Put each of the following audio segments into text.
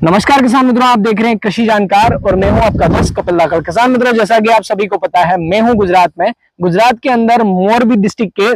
नमस्कार किसान मित्रों, आप देख रहे हैं कृषि जानकार और मैं हूं आपका दोस्त कपिल धाकड़। किसान मित्रों, जैसा कि आप सभी को पता है, मैं हूं गुजरात में। गुजरात के अंदर मोरबी डिस्ट्रिक्ट के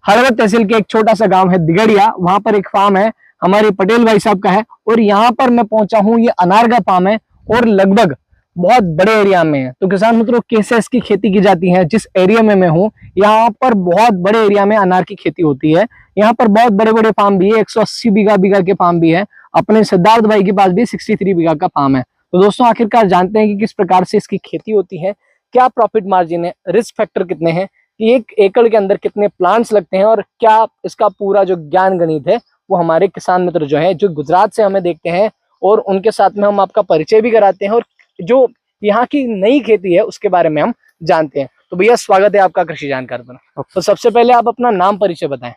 हळवद तहसील के एक छोटा सा गांव है दिगड़िया। वहां पर एक फार्म है, हमारे पटेल भाई साहब का है और यहाँ पर मैं पहुंचा हूँ। ये अनार का फार्म है और लगभग बहुत बड़े एरिया में है। तो किसान मित्रों, कैसे इसकी खेती की जाती है, जिस एरिया में मैं हूँ यहाँ पर बहुत बड़े एरिया में अनार की खेती होती है। यहाँ पर बहुत बड़े बड़े फार्म भी है, 180 बीघा के फार्म भी है। अपने सिद्धार्थ भाई के पास भी 63 बीघा का फार्म है। तो दोस्तों, आखिरकार जानते हैं कि किस प्रकार से इसकी खेती होती है, क्या प्रॉफिट मार्जिन है, रिस्क फैक्टर कितने हैं, कि 1 एकड़ के अंदर कितने प्लांट्स लगते हैं और क्या इसका पूरा जो ज्ञान गणित है वो हमारे किसान मित्र जो है, जो गुजरात से हमें देखते हैं और उनके साथ में हम आपका परिचय भी कराते हैं और जो यहाँ की नई खेती है उसके बारे में हम जानते हैं। तो भैया, स्वागत है आपका कृषि जानकार पर। तो सबसे पहले आप अपना नाम परिचय बताएं।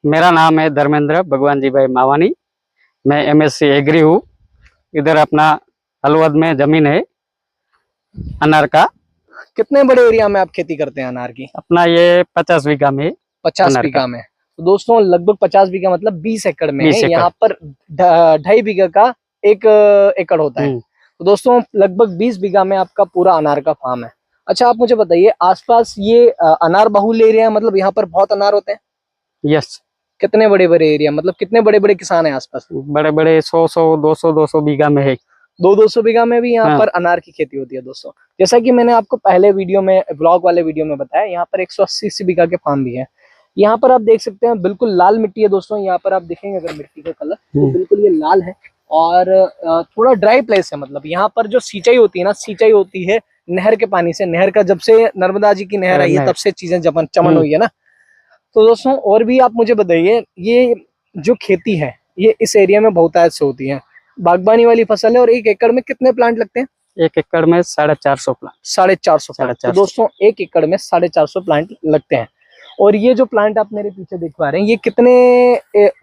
मेरा नाम है धर्मेंद्र भगवान जी भाई मावानी। मैं MSc एग्री हूँ। इधर अपना हलवद में जमीन है अनार का। कितने बड़े एरिया में आप खेती करते हैं अनार की? अपना ये 50 बीघा में। 50 बीघा में। तो दोस्तों, लगभग 50 बीघा मतलब 20 एकड़ में है। यहाँ पर 2.5 बीघा का 1 एकड़ होता है। तो दोस्तों, लगभग 20 बीघा में आपका पूरा अनार का फार्म है। अच्छा, आप मुझे बताइए, आसपास ये अनार बहुल एरिया है, मतलब यहाँ पर बहुत अनार होते हैं? यस। कितने बड़े बड़े एरिया, मतलब कितने बड़े बड़े किसान हैं आसपास? बड़े बड़े 100 200 बीघा में है। 200 बीघा में भी यहाँ पर अनार की खेती होती है। दोस्तों, जैसा कि मैंने आपको पहले वीडियो में, ब्लॉग वाले वीडियो में बताया, यहाँ पर 180 बीघा के फार्म भी है। यहाँ पर आप देख सकते हैं, बिल्कुल लाल मिट्टी है। दोस्तों, यहाँ पर आप देखेंगे अगर मिट्टी का कलर, तो बिल्कुल ये लाल है और थोड़ा ड्राई प्लेस है। मतलब यहाँ पर जो सिंचाई होती है ना, सिंचाई होती है नहर के पानी से। नहर का, जब से नर्मदा जी की नहर आई है तब से चीजें चमन हुई है ना। तो दोस्तों, और भी आप मुझे बताइए, ये जो खेती है ये इस एरिया में बहुतायत से होती है, बागबानी वाली फसल है। और 1 एकड़ में कितने प्लांट लगते हैं? 1 एकड़ में 450 प्लांट। 450 प्लांट। तो दोस्तों, 1 एकड़ में 450 प्लांट लगते हैं। और ये जो प्लांट आप मेरे पीछे देख पा रहे हैं, ये कितने,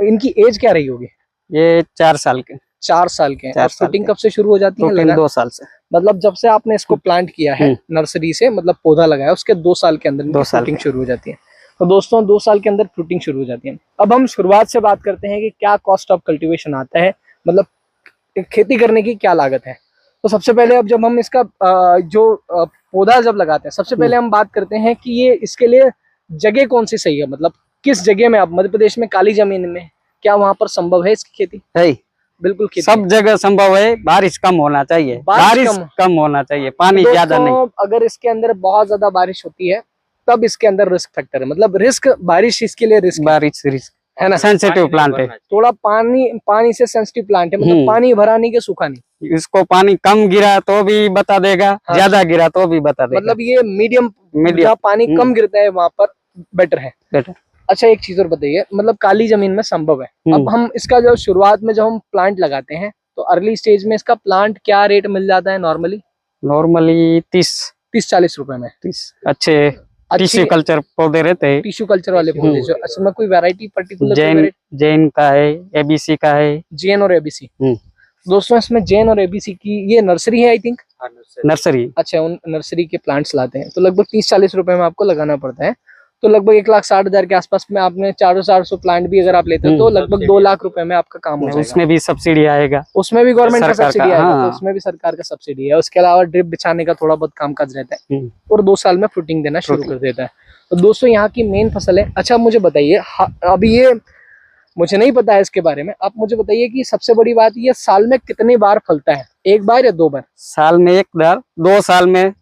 इनकी एज क्या रही होगी? ये 4 साल के। 4 साल के। और फ्रूटिंग कब से शुरू हो जाती है? 2 साल से। मतलब जब से आपने इसको प्लांट किया है नर्सरी से, मतलब पौधा लगाया, उसके 2 साल के अंदर फ्रूटिंग शुरू हो जाती है। तो दोस्तों, 2 साल के अंदर फ्रूटिंग शुरू हो जाती है। अब हम शुरुआत से बात करते हैं कि क्या कॉस्ट ऑफ कल्टीवेशन आता है, मतलब खेती करने की क्या लागत है। तो सबसे पहले, अब जब हम इसका पौधा जब लगाते हैं, सबसे पहले हम बात करते हैं कि ये इसके लिए जगह कौन सी सही है। मतलब किस जगह में, आप मध्य प्रदेश में काली जमीन में, क्या वहां पर संभव है इसकी खेती? है, बिल्कुल खेती सब जगह संभव है। बारिश कम होना चाहिए, बारिश कम होना चाहिए, पानी ज्यादा नहीं। अगर इसके अंदर बहुत ज्यादा बारिश होती है तब इसके अंदर रिस्क फैक्टर है। मतलब रिस्क, बारिश इसके लिए रिस्क है ना। सेंसिटिव प्लांट है, थोड़ा पानी से सेंसिटिव प्लांट है। मतलब पानी भरा नहीं के सूखा नहीं। इसको पानी कम गिरा तो भी बता देगा, ज्यादा गिरा तो भी बता देगा। मतलब ये मीडियम, जहाँ पानी कम गिरता है वहां पर बेटर है। अच्छा, एक चीज और बताइए, मतलब काली जमीन में संभव है। अब हम इसका जब शुरुआत में जब हम प्लांट लगाते हैं तो अर्ली स्टेज में इसका प्लांट क्या रेट मिल जाता है नॉर्मली? 30-40 रुपए में। 30 अच्छे टिश्यू कल्चर पौधे रहते हैं। टिश्यू कल्चर वाले पौधे जो, इसमें कोई वैरायटी पर्टिकुलर? जैन का है, ABC का है। जैन और ABC। दोस्तों, इसमें जैन और ABC की ये नर्सरी है, आई थिंक नर्सरी। अच्छा, उन नर्सरी के प्लांट्स लाते हैं। तो लगभग 30-40 रुपए में आपको लगाना पड़ता है। तो लगभग 1,60,000 के आसपास में आपने 400 प्लांट भी अगर आप लेते हैं तो लगभग 2 लाख रुपए में आपका काम हो जाएगा। उसमें भी सब्सिडी आएगा, उसमें भी गवर्नमेंट का सब्सिडी आएगा। तो उसमें भी सरकार का सब्सिडी है। उसके अलावा ड्रिप बिछाने का थोड़ा बहुत कामकाज रहता है और 2 साल में फ्रूटिंग देना शुरू कर देता है। तो दोस्तों, यहाँ की मेन फसल है। अच्छा, मुझे बताइए, अभी ये मुझे नहीं पता है इसके बारे में, आप मुझे बताइए कि सबसे बड़ी बात, ये साल में कितनी बार फलता है? 1 बार या 2 बार? साल में 1 बार, 2 साल में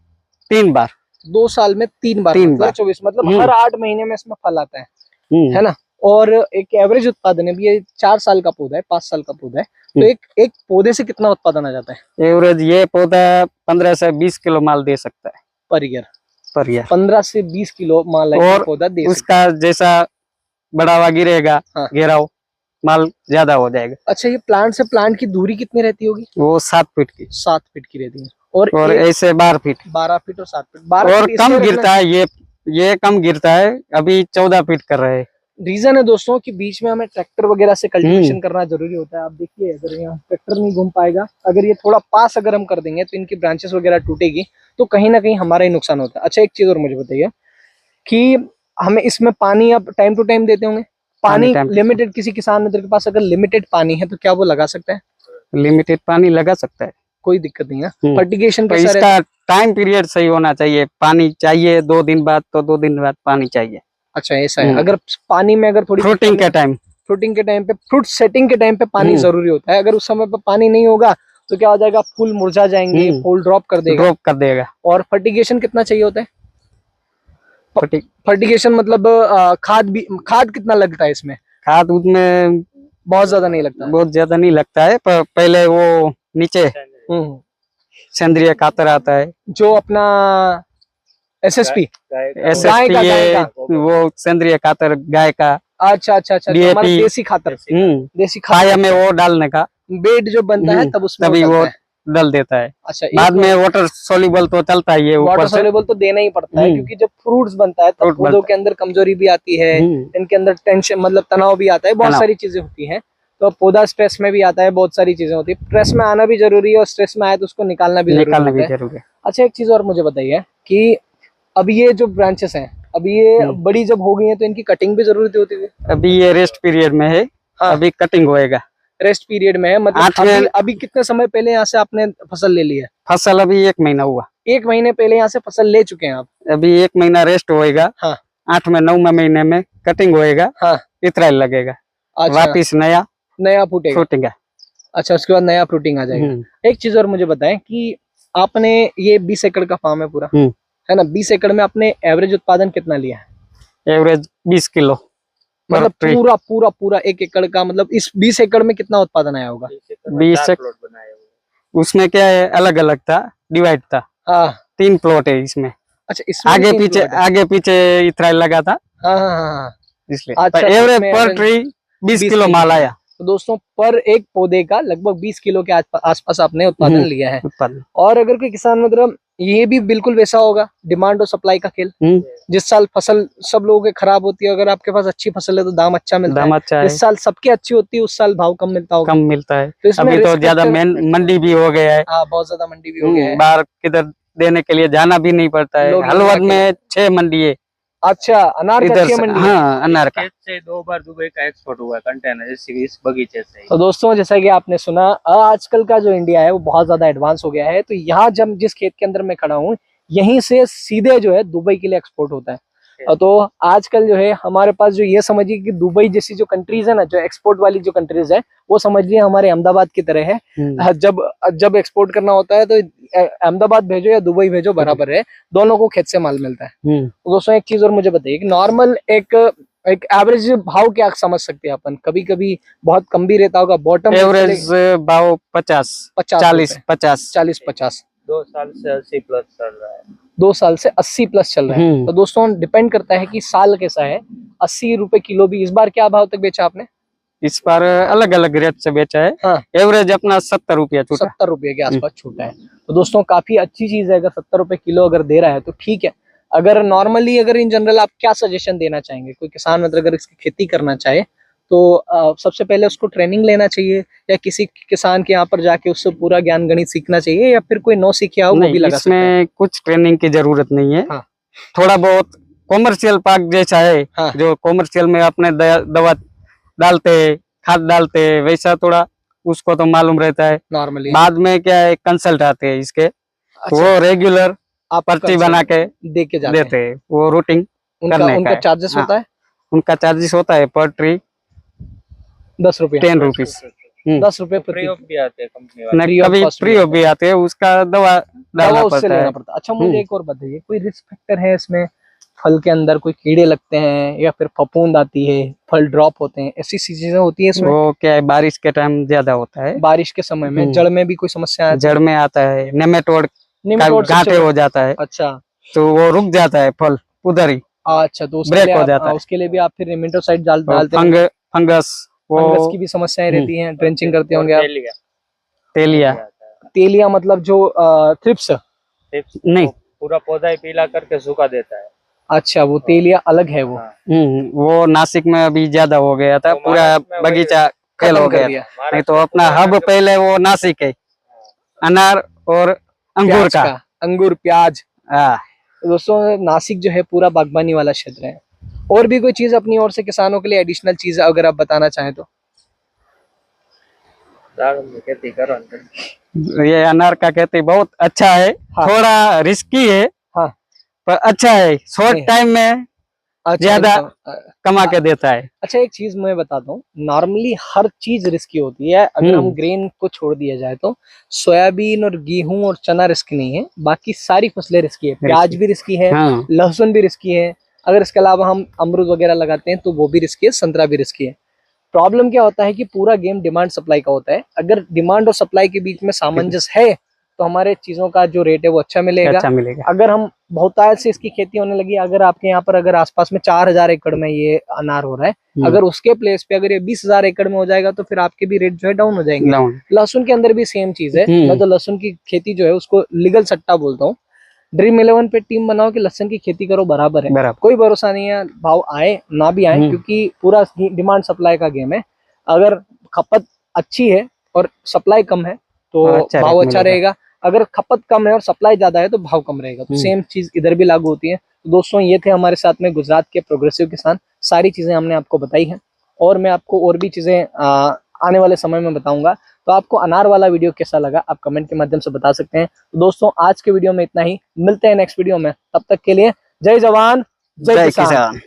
3 बार। 2 साल में 3 बार, 24, मतलब हर 8 महीने में इसमें फल आता है ना। और एक एवरेज उत्पादन है, ये 4 साल का पौधा है, 5 साल का पौधा है। तो एक पौधे से कितना उत्पादन आ जाता है एवरेज? ये पौधा 15 से 20 किलो माल दे सकता है पर ईयर। 15 से 20 किलो माल पौधा दे उसका जैसा बढ़ावा गिरेगा, घेराव, माल ज्यादा हो जाएगा। अच्छा, ये प्लांट से प्लांट की दूरी कितनी रहती होगी? वो 7 फीट की। 7 फीट की रहती है। और ऐसे 12 फीट। 12 फीट और 7 फीट। और कम गिरता है, ये कम गिरता है, अभी 14 फीट कर रहे हैं। रीजन है दोस्तों कि बीच में हमें ट्रैक्टर वगैरह से कल्टीवेशन करना जरूरी होता है। आप देखिए, अगर यहाँ ट्रैक्टर नहीं घूम पाएगा, अगर ये थोड़ा पास अगर हम कर देंगे तो इनकी ब्रांचेस वगैरह टूटेगी, तो कहीं ना कहीं हमारा ही नुकसान होता है। अच्छा, एक चीज और मुझे बताइए कि हमें इसमें पानी आप टाइम टू टाइम देते होंगे? पानी लिमिटेड, किसी किसान मित्र के पास अगर लिमिटेड पानी है तो क्या वो लगा सकता है? लिमिटेड पानी लगा सकता है। कोई दिक्कत नहीं है। हम्म। फर्टिगेशन तो कैसा रहता है? इसका टाइम पीरियड सही होना चाहिए, पानी चाहिए 2 दिन बाद तो 2 दिन बाद पानी चाहिए। अच्छा ऐसा है। हम्म। अगर पानी में अगर थोड़ी फ्रूटिंग के टाइम फ्रूटिंग के टाइम पे, फ्रूट सेटिंग के टाइम पे पानी जरूरी होता है। अगर उस समय पे पानी नहीं होगा तो क्या हो जाएगा, फूल मुरझा जाएंगे, फूल ड्रॉप कर देगा। ड्रॉप कर देगा। और फर्टिगेशन कितना चाहिए होता है? फर्टि- फर्टिगेशन मतलब खाद कितना लगता है इसमें? खाद उसमें बहुत ज्यादा नहीं लगता है। बहुत ज्यादा नहीं लगता है, पर पहले वो नीचे हम्म। सेंद्रीय खातर आता है, जो अपना एसएसपी SSP ये वो सेंद्रीय खातर गाय का। अच्छा अच्छा अच्छा, जो हमारा DAP देसी खातर, देसी खाया खातर में वो डालने का, बेड जो बनता है तब उसमें तभी वो डलता है। डल देता है। अच्छा, बाद में वाटर सोल्यूबल तो चलता है ये वाटर ऊपर से। सोल्यूबल तो देना ही पड़ता है, क्योंकि जब फ्रूट्स बनता है तब फ्रूट पौधों बनता के अंदर कमजोरी भी आती है, इनके अंदर टेंशन मतलब तनाव भी आता है, बहुत तनाव। सारी चीजें होती हैं। तो पौधा स्ट्रेस में भी आता है, बहुत सारी चीजें होती है। स्ट्रेस में आना भी जरूरी है और स्ट्रेस में आए तो उसको निकालना भी जरूरी निकालना भी होता है। जरूरी है। अच्छा, एक चीज और मुझे बताइए कि अब ये जो ब्रांचेस हैं, अब ये बड़ी जब हो गई हैं तो इनकी कटिंग भी जरूरत होती है? अभी ये रेस्ट पीरियड में है। हाँ। अभी कटिंग होएगा। रेस्ट पीरियड में है मतलब अभी कितने समय पहले यहाँ से आपने फसल ले ली है? फसल अभी 1 महीना हुआ। 1 महीने पहले यहाँ से फसल ले चुके हैं आप? अभी 1 महीना रेस्ट होएगा। हाँ। 8वें 9वें महीने में कटिंग होएगा। हाँ। इतना लगेगा। अच्छा, वापिस नया फूटेगा। फ्रूटिंग। अच्छा, उसके बाद नया फ्रूटिंग आ जाएगा। एक चीज और मुझे बताएं कि आपने ये 20 एकड़ का फार्म है पूरा, है ना? 20 एकड़ में आपने एवरेज उत्पादन कितना लिया है? एवरेज 20 किलो मतलब पूरा पूरा पूरा 1 एकड़ का, मतलब इस 20 एकड़ में कितना उत्पादन आया होगा? 20 उसमें क्या है, अलग अलग था, डिवाइड था। हाँ। 3 प्लॉट है इसमें। अच्छा, इसमें आगे पीछे इतना लगा था। हाँ हाँ हाँ, इसलिए अच्छा, एवरेज पर ट्री 20 किलो माल आया। तो दोस्तों, पर एक पौधे का लगभग 20 किलो के आसपास आपने उत्पादन लिया है। और अगर कोई किसान, मतलब ये भी बिल्कुल वैसा होगा, डिमांड और सप्लाई का खेल। जिस साल फसल सब लोगों की खराब होती है, अगर आपके पास अच्छी फसल है तो दाम अच्छा मिलता है। जिस साल सबकी अच्छी होती है उस साल भाव कम मिलता होगा। कम मिलता है। तो अभी तो ज्यादा मंडी भी हो गया है। हाँ, बहुत ज्यादा मंडी भी हो गया है। बाहर किधर देने के लिए जाना भी नहीं पड़ता है। हलवद में 6 मंडी है। अच्छा, अनार का 6 मंडी? हाँ, अनार का। से 2 बार दुबई का एक्सपोर्ट हुआ कंटेनर इस बगीचे से। तो दोस्तों, जैसा कि आपने सुना, आजकल का जो इंडिया है वो बहुत ज्यादा एडवांस हो गया है। तो यहाँ जब जिस खेत के अंदर मैं खड़ा हूँ, यहीं से सीधे जो है दुबई के लिए एक्सपोर्ट होता है। तो आजकल जो है हमारे पास जो, ये समझिए कि दुबई जैसी जो कंट्रीज है ना, जो एक्सपोर्ट वाली जो कंट्रीज है, वो समझ लिए हमारे अहमदाबाद की तरह है। जब एक्सपोर्ट करना होता है तो अहमदाबाद भेजो या दुबई भेजो बराबर है, दोनों को खेत से माल मिलता है। तो दोस्तों, एक चीज और मुझे बताइए कि नॉर्मल एक एवरेज भाव क्या समझ सकते हैं अपन? कभी कभी बहुत कम भी रहता होगा। बॉटम एवरेज भाव 50 40 50। 2 साल से 80 प्लस चल रहा है। 2 साल से 80 प्लस चल रहा है। तो दोस्तों, डिपेंड करता है कि साल कैसा है। 80 रुपए किलो भी। इस बार क्या भाव तक बेचा आपने? इस बार अलग अलग रेट से बेचा है। हाँ। एवरेज अपना 70 रुपया छूटा। 70 रुपये के आसपास छूटा है। तो दोस्तों, काफी अच्छी चीज है। अगर 70 रुपए किलो अगर दे रहा है तो ठीक है। अगर नॉर्मली, अगर इन जनरल आप क्या सजेशन देना चाहेंगे? कोई किसान मतलब अगर इसकी खेती करना चाहे तो सबसे पहले उसको ट्रेनिंग लेना चाहिए, या किसी किसान के यहाँ पर जाके उससे पूरा ज्ञान गणित सीखना चाहिए, या फिर कोई नौ सीखिया हो वो भी लगा सकता है? इसमें कुछ ट्रेनिंग की जरूरत नहीं है। हाँ। थोड़ा बहुत कॉमर्शियल पाक जैसा है। हाँ। जो कॉमर्शियल में अपने दवा डालते, खाद डालते, वैसा थोड़ा उसको तो मालूम रहता है। नॉर्मली बाद में क्या है, कंसल्ट आते हैं इसके। अच्छा, वो रेगुलर आप पर्ची बना के दे के जाते देते हैं। वो रूटिंग करने उनका का चार्जेस होता है? उनका चार्जेस होता है पर ट्री 10 रुपये। 10 रुपीज। 10 रुपये फ्री ऑफ भी आते हैं कंपनी वाले। कभी फ्री भी आते हैं, उसका दवा डालना उससे लेना पड़ता है। पड़ता है। अच्छा, मुझे एक और बताइए, कोई रिस्क फैक्टर है इसमें? फल के अंदर कोई कीड़े लगते हैं, या फिर फफूंद आती है, फल ड्रॉप होते हैं, ऐसी चीजें होती है इसमें? वो क्या है, बारिश के टाइम ज्यादा होता है। बारिश के समय में जड़ में भी कोई समस्या है? जड़ में आता है, नेमेटोड घाटे हो जाता है। अच्छा, तो वो रुक जाता है फल उधर ही। अच्छा, तो ब्रेक हो जाता है। उसके लिए भी आप फिर नेमेटोसाइड डालते हैं? फंगस फंगस की भी समस्याएं रहती हैं, ड्रेंचिंग करते होंगे आप? तेलिया मतलब जो थ्रिप्स नहीं, पूरा पौधा ही पीला करके सूखा देता है। अच्छा, वो तेलिया अलग है वो? वो नासिक में अभी ज्यादा हो गया था, पूरा बगीचा फेल हो गया। नहीं तो अपना हब पहले वो नासिक है, अनार और अंगूर का। अंगूर, प्याज। दोस्तों, नासिक जो है पूरा बागबानी वाला क्षेत्र है। और भी कोई चीज अपनी ओर से किसानों के लिए एडिशनल चीज अगर आप बताना चाहें तो? दाड़म में खेती करो अंकल। ये अनार का खेती बहुत अच्छा है। हाँ। थोड़ा रिस्की है हाँ। पर अच्छा है, नहीं। शॉर्ट टाइम में अच्छा, ज्यादा अ, कमा के देता है। अच्छा एक चीज मैं बताता हूँ, नॉर्मली हर चीज रिस्की होती है। अगर हम ग्रेन को छोड़ दिया जाए तो सोयाबीन और गेहूं और चना रिस्की नहीं है, बाकी सारी फसलें रिस्की है। प्याज भी रिस्की है, हाँ। लहसुन भी रिस्की है। अगर इसके अलावा हम अमरूद वगैरह लगाते हैं तो वो भी रिस्की है, संतरा भी रिस्की है। प्रॉब्लम क्या होता है कि पूरा गेम डिमांड सप्लाई का होता है। अगर डिमांड और सप्लाई के बीच में सामंजस्य है तो हमारे चीजों का जो रेट है वो अच्छा मिलेगा। अच्छा मिलेगा। अगर हम बहुतायत से इसकी खेती होने लगी, अगर आपके यहाँ पर अगर आसपास में 4000 एकड़ में ये अनार हो रहा है, अगर उसके प्लेस पे अगर ये 20,000 एकड़ में हो जाएगा तो फिर आपके भी रेट जो है डाउन हो जाएंगे। डाउन। लहसुन के अंदर भी सेम चीज है। मैं तो लहसुन की खेती जो है उसको लीगल सट्टा बोलता हूँ। ड्रीम 11 पे टीम बनाओ कि लहसुन की खेती करो, बराबर है। बराबर। कोई भरोसा नहीं है भाव आए ना भी आए, क्योंकि पूरा डिमांड सप्लाई का गेम है। अगर खपत अच्छी है और सप्लाई कम है तो अच्छा भाव रेट अच्छा मिलेगा। रहेगा। अगर खपत कम है और सप्लाई ज्यादा है तो भाव कम रहेगा। तो सेम चीज इधर भी लागू होती है। तो दोस्तों ये थे हमारे साथ में गुजरात के प्रोग्रेसिव किसान। सारी चीजें हमने आपको बताई हैं और मैं आपको और भी चीजें आने वाले समय में बताऊंगा। तो आपको अनार वाला वीडियो कैसा लगा आप कमेंट के माध्यम से बता सकते हैं। तो दोस्तों आज के वीडियो में इतना ही, मिलते हैं नेक्स्ट वीडियो में। तब तक के लिए जय जवान जय किसान।